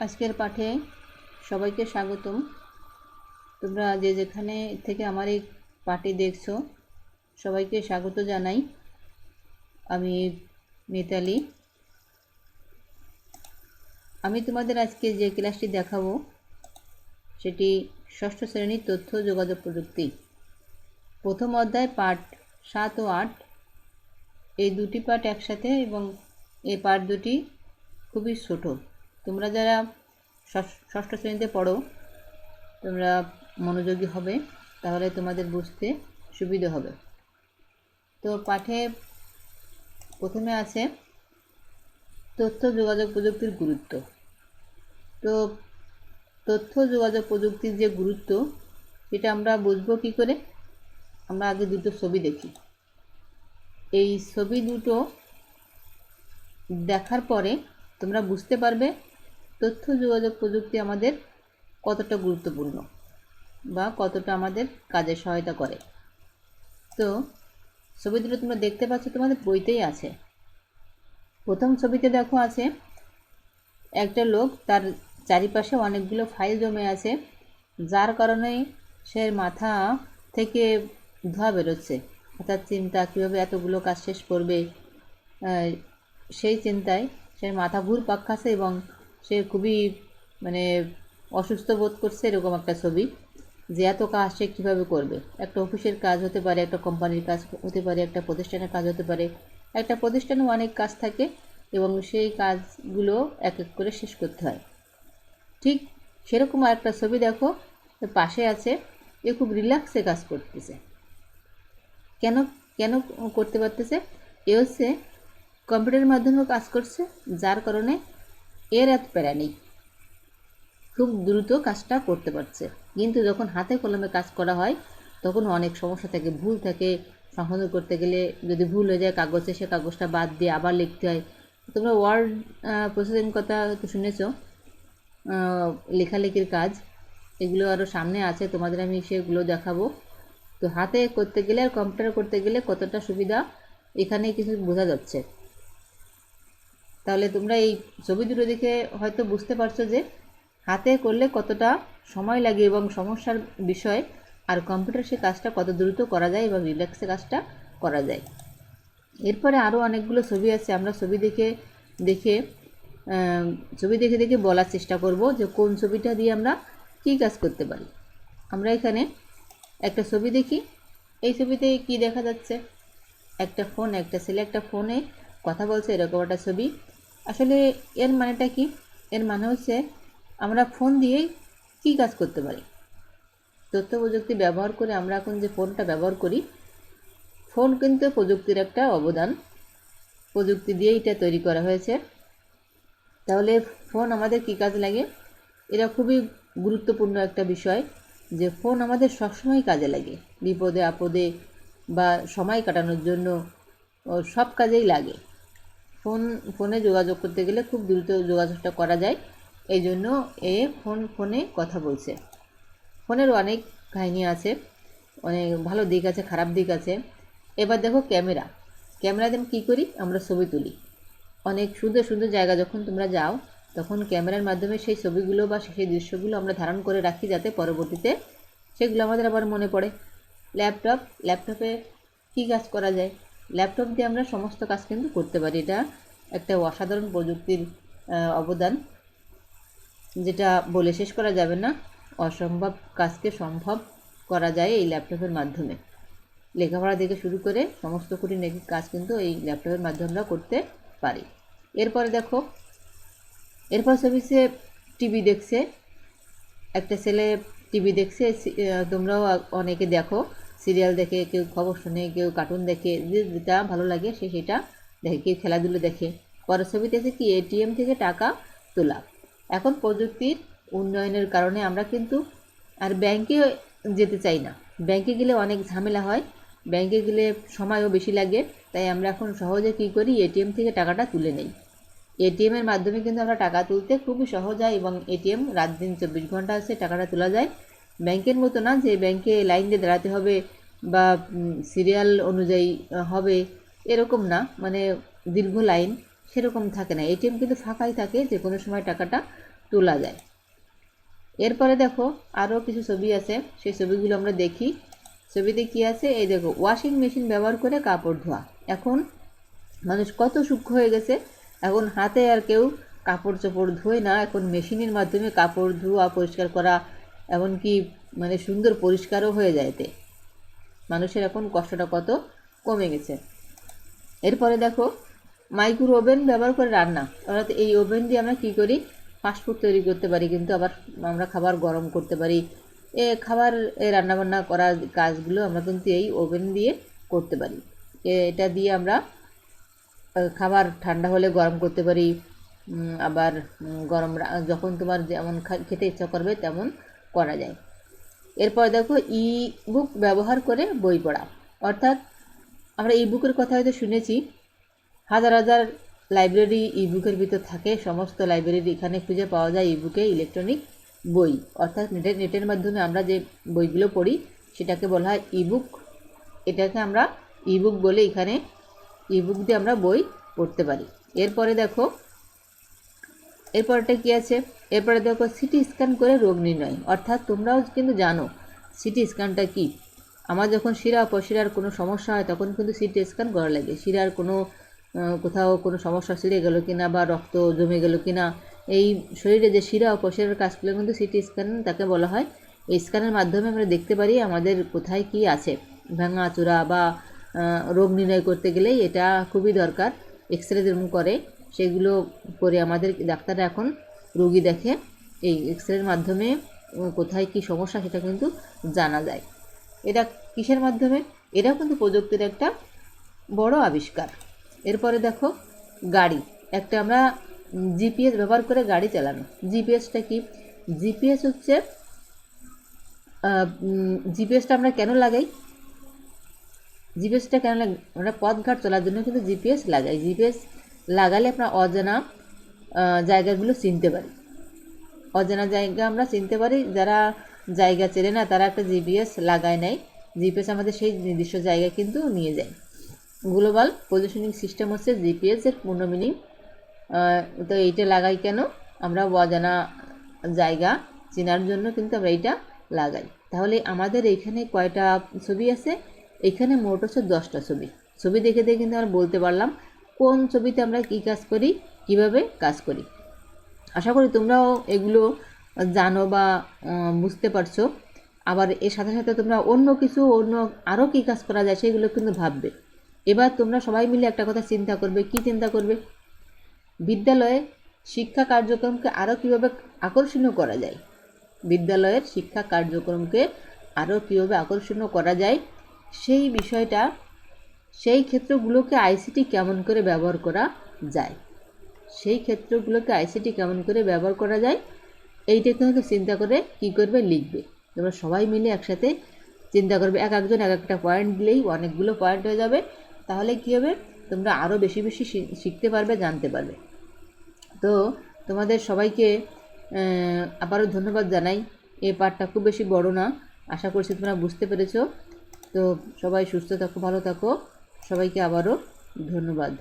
আজকের পাঠে সবাইকে স্বাগতম। তোমরা যে যেখানে থেকে আমার এই পাঠটি দেখছো সবাইকে স্বাগত জানাই। আমি মিতালি। আমি তোমাদের আজকে যে ক্লাসটি দেখাবো সেটি ষষ্ঠ শ্রেণীর তথ্য যোগাযোগ প্রযুক্তি, প্রথম অধ্যায় পাঠ 7 ও 8। এই দুটি পাঠ একসাথে এবং এই পাঠ দুটি খুবই ছোট। তোমরা যারা ষষ্ঠ শ্রেণীতে পড়ো তোমরা মনোযোগী হবে, তাহলে তোমাদের বুঝতে সুবিধা হবে। তো পাঠে প্রথমে আছে তথ্য যোগাযোগ প্রযুক্তির গুরুত্ব। তো তথ্য যোগাযোগ প্রযুক্তির যে গুরুত্ব সেটা আমরা বুঝবো কী করে? আমরা আগে দুটো ছবি দেখি। এই ছবি দুটো দেখার পরে তোমরা বুঝতে পারবে তথ্য যোগাযোগ প্রযুক্তি আমাদের কতটা গুরুত্বপূর্ণ বা কতটা আমাদের কাজে সহায়তা করে। তো ছবি দুটো তোমরা দেখতে পাচ্ছ, তোমাদের বইতেই আছে। প্রথম ছবিতে দেখো আছে একটা লোক, তার চারিপাশে অনেকগুলো ফাইল জমে আছে, যার কারণে সে মাথা থেকে ধোঁয়া বেরোচ্ছে। অর্থাৎ চিন্তা কীভাবে এতগুলো কাজ শেষ করবে, সেই চিন্তায় সে মাথা ঘুরপাক খাচ্ছে এবং সে খুবই অসুস্থ বোধ করছে। এরকম একটা ছবি যে এত কাজ সে কীভাবে করবে। একটা অফিসের কাজ হতে পারে, একটা কোম্পানির কাজ হতে পারে, একটা প্রতিষ্ঠানের কাজ হতে পারে। একটা প্রতিষ্ঠানেও অনেক কাজ থাকে এবং সেই কাজগুলো এক এক করে শেষ করতে হয়। ঠিক সেরকম আরেকটা ছবি দেখো, পাশে আছে, এ খুব রিল্যাক্সে কাজ করতেছে। কেন কেন করতে পারতেছে? এ হচ্ছে কম্পিউটারের মাধ্যমে কাজ করছে, যার কারণে এর এত প্যারা নেই, খুব দ্রুত কাজটা করতে পারছে। কিন্তু যখন হাতে কলমে কাজ করা হয় তখন অনেক সমস্যা থাকে, ভুল থাকে। সংশোধন করতে গেলে যদি ভুল হয়ে যায় কাগজে, সে কাগজটা বাদ দিয়ে আবার লিখতে হয়। তোমরা ওয়ার্ড প্রসেসিং কথা তো শুনেছ, লেখালেখির কাজ, এগুলো আরও সামনে আছে, তোমাদের আমি সেগুলো দেখাবো। তো হাতে করতে গেলে আর কম্পিউটার করতে গেলে কতটা সুবিধা এখানে কিছু বোঝা যাচ্ছে। তাহলে তোমরা এই ছবি দুটো দেখে হয়তো বুঝতে পারছো যে হাতে করলে কতটা সময় লাগে এবং সমস্যার বিষয়, আর কম্পিউটার সে কাজটা কত দ্রুত করা যায় এবং রিল্যাক্সে কাজটা করা যায়। এরপরে আরও অনেকগুলো ছবি আছে, আমরা ছবি দেখে দেখে বলার চেষ্টা করব যে কোন ছবিটা দিয়ে আমরা কী কাজ করতে পারি। আমরা এখানে একটা ছবি দেখি। এই ছবিতে কি দেখা যাচ্ছে? একটা ফোন, একটা ছেলে একটা ফোনে কথা বলছে, এরকম একটা ছবি। আসলে এর মানেটা কি? এর মানে হচ্ছে আমরা ফোন দিয়েই কী কাজ করতে পারি। তথ্য প্রযুক্তি ব্যবহার করে আমরা এখন যে ফোনটা ব্যবহার করি, ফোন কিন্তু প্রযুক্তির একটা অবদান, প্রযুক্তি দিয়ে এটা তৈরি করা হয়েছে। তাহলে ফোন আমাদের কী কাজে লাগে? এটা খুবই গুরুত্বপূর্ণ একটা বিষয় যে ফোন আমাদের সবসময় কাজে লাগে, বিপদে আপদে বা সময় কাটানোর জন্য সব কাজেই লাগে। ফোনে যোগাযোগ করতে গেলে খুব দ্রুত যোগাযোগটা করা যায়, এই জন্য ফোনে কথা বলছে। ফোনের অনেক কাহিনী আছে, অনেক ভালো দিক আছে, খারাপ দিক আছে। এবার দেখো ক্যামেরা দিয়ে কী করি? আমরা ছবি তুলি। অনেক সুন্দর সুন্দর জায়গা যখন তোমরা যাও তখন ক্যামেরার মাধ্যমে সেই ছবিগুলো বা সেই দৃশ্যগুলো আমরা ধারণ করে রাখি, যাতে পরবর্তীতে সেগুলো আমাদের আবার মনে পড়ে। ল্যাপটপে কী কাজ করা যায়? ল্যাপটপ দিয়ে আমরা সমস্ত কাজ কিন্তু করতে পারি। এটা একটা অসাধারণ প্রযুক্তির অবদান, যেটা বলে শেষ করা যাবে না। অসম্ভব কাজকে সম্ভব করা যায় এই ল্যাপটপের মাধ্যমে। লেখাপড়া থেকে শুরু করে সমস্ত খুঁটিনাটি কাজ কিন্তু এই ল্যাপটপের মাধ্যমে আমরা করতে পারি। এরপরে দেখো, এরপর ছবিতে টিভি দেখছে, একটা ছেলে টিভি দেখছে। তোমরাও অনেকে দেখো, সিরিয়াল দেখে, কেউ খবর শোনে, কেউ কার্টুন দেখে, যেটা ভালো লাগে সে সেটা দেখে, কেউ খেলাধুলো দেখে। পরের ছবিতে আছে কি? এটিএম থেকে টাকা তোলা। এখন প্রযুক্তির উন্নয়নের কারণে আমরা কিন্তু আর ব্যাংকে যেতে চাই না। ব্যাংকে গেলে অনেক ঝামেলা হয়, ব্যাংকে গেলে সময়ও বেশি লাগে, তাই আমরা এখন সহজে কী করি? এটিএম থেকে টাকাটা তুলে নেই। এটিএমের মাধ্যমে কিন্তু আমরা টাকা তুলতে খুবই সহজ হয় এবং এটিএম রাত দিন 24 ঘন্টা আছে, টাকাটা তোলা যায়। ব্যাংকের মতো না যে ব্যাংকে লাইন দিয়ে দাঁড়াতে হবে বা সিরিয়াল অনুযায়ী হবে, এরকম না, দীর্ঘ লাইন সেরকম থাকে না। এটিএম কিন্তু ফাঁকাই থাকে, যে কোনো সময় টাকাটা তোলা যায়। এরপরে দেখো আরও কিছু ছবি আছে, সেই ছবিগুলো আমরা দেখি। ছবিতে কি আছে, এই দেখো ওয়াশিং মেশিন ব্যবহার করে কাপড় ধোয়া। এখন মানুষ কত সূক্ষ্ম হয়ে গেছে, এখন হাতে আর কেউ কাপড় চোপড় ধোয় না, এখন মেশিনের মাধ্যমে কাপড় ধোয়া, পরিষ্কার করা, এমনকি মানে সুন্দর পরিষ্কারও হয়ে যায়। এতে মানুষের এখন কষ্টটা কত কমে গেছে। এরপরে দেখো মাইক্রো ওভেন ব্যবহার করে রান্না, অর্থাৎ এই ওভেন দিয়ে আমরা কী করি, ফাস্টফুড তৈরি করতে পারি, কিন্তু আবার আমরা খাবার গরম করতে পারি, খাবার রান্নাবান্না করার কাজগুলো আমরা কিন্তু এই ওভেন দিয়ে করতে পারি। এটা দিয়ে আমরা খাবার ঠান্ডা হলে গরম করতে পারি, আবার গরম যখন তোমার যেমন খেতে ইচ্ছা করবে তেমন করা যায়। এরপর দেখো ই বুক ব্যবহার করে বই পড়া, অর্থাৎ আমরা ই বুকের কথা হয়তো শুনেছি, হাজার হাজার লাইব্রেরি ই বুকের ভিতর থাকে, সমস্ত লাইব্রেরি এখানে খুঁজে পাওয়া যায় ই বুকে ইলেকট্রনিক বই, অর্থাৎ নেটের মাধ্যমে আমরা যে বইগুলো পড়ি সেটাকে বলা হয় ই বুক। এটাকে আমরা ই বুক বলে, এখানে ই বুক দিয়ে আমরা বই পড়তে পারি। এরপরে দেখো এরপরটা কি আছে, এরপরে দেখো সিটি স্ক্যান করে রোগ নির্ণয়, অর্থাৎ তোমরাও কিন্তু জানো সিটি স্ক্যানটা কি। আমার যখন শিরা উপশিরার কোনো সমস্যা হয় তখন কিন্তু সিটি স্ক্যান করা লাগে, শিরার কোনো কোথাও কোনো সমস্যা ছিঁড়ে গেল কিনা বা রক্ত জমে গেল কিনা, এই শরীরে যে শিরা উপশিরার কাজগুলো কিন্তু সিটি স্ক্যান তাকে বলা হয়। এই স্ক্যানের মাধ্যমে আমরা দেখতে পারি আমাদের কোথায় কি আছে, ভাঙাচোরা বা রোগ নির্ণয় করতে গেলেই এটা খুবই দরকার। এক্সরে যেমন করে সেগুলো করে আমাদের ডাক্তাররা এখন রোগী দেখে, এই এক্সরের মাধ্যমে কোথায় কি সমস্যা সেটা কিন্তু জানা যায়। এটা কিসের মাধ্যমে, এটাও কিন্তু প্রযুক্তির একটা বড় আবিষ্কার। এরপরে দেখো গাড়ি, একটা আমরা জিপিএস ব্যবহার করে গাড়ি চালানো। জিপিএসটা কি, জিপিএস হচ্ছে জিপিএসটা আমরা কেন লাগাই, জিপিএসটা কেন লাগাই, আমরা পথঘাট চলার জন্য কিন্তু জিপিএস লাগাই। জিপিএস লাগালে আমরা অজানা জায়গাগুলো চিনতে পারি, অজানা জায়গা আমরা চিনতে পারি। যারা জায়গা চেনে না তারা একটা জিপিএস লাগায় নেয়, জিপিএস আমাদের সেই নির্দিষ্ট জায়গায় কিন্তু নিয়ে যায়। গ্লোবাল পজিশনিং সিস্টেম হচ্ছে জিপিএসের পূর্ণ মিনিং। তো এইটা লাগাই কেন, আমরা অজানা জায়গা চেনার জন্য কিন্তু আমরা এইটা লাগাই। তাহলে আমাদের এইখানে কয়টা ছবি আছে, এখানে মোট হচ্ছে 10টা ছবি। ছবি দেখে দেখে কিন্তু আমরা বলতে পারলাম কোন ছবিতে আমরা কী কাজ করি, কিভাবে কাজ করি। আশা করি তোমরাও এগুলো জানো বা বুঝতে পারছো। আবার এর সাথে সাথে তোমরা অন্য আরও কী কাজ করা যায় সেগুলো কিন্তু ভাববে। এবার তোমরা সবাই মিলে একটা কথা চিন্তা করবে, কি চিন্তা করবে, বিদ্যালয়ে শিক্ষা কার্যক্রমকে আরও কীভাবে আকর্ষণীয় করা যায়, বিদ্যালয়ের শিক্ষা কার্যক্রমকে আরও কীভাবে আকর্ষণীয় করা যায় সেই বিষয়টা, সেই ক্ষেত্রগুলোকে আইসিটি কেমন করে ব্যবহার করা যায়, সেই ক্ষেত্রগুলোকে আইসিটি কেমন করে ব্যবহার করা যায়, এইটা কিন্তু চিন্তা করে কী করবে, লিখবে। তোমরা সবাই মিলে একসাথে চিন্তা করবে, একজন এক একটা পয়েন্ট দিলেই অনেকগুলো পয়েন্ট হয়ে যাবে। তাহলে কী হবে, তোমরা আরও বেশি বেশি শিখতে পারবে, জানতে পারবে। তো তোমাদের সবাইকে আবারও ধন্যবাদ জানাই। এই পাঠটা খুব বেশি বড় না, আশা করছি তোমরা বুঝতে পেরেছো। তো সবাই সুস্থ থাকো, ভালো থাকো, সবাইকে আবারও ধন্যবাদ।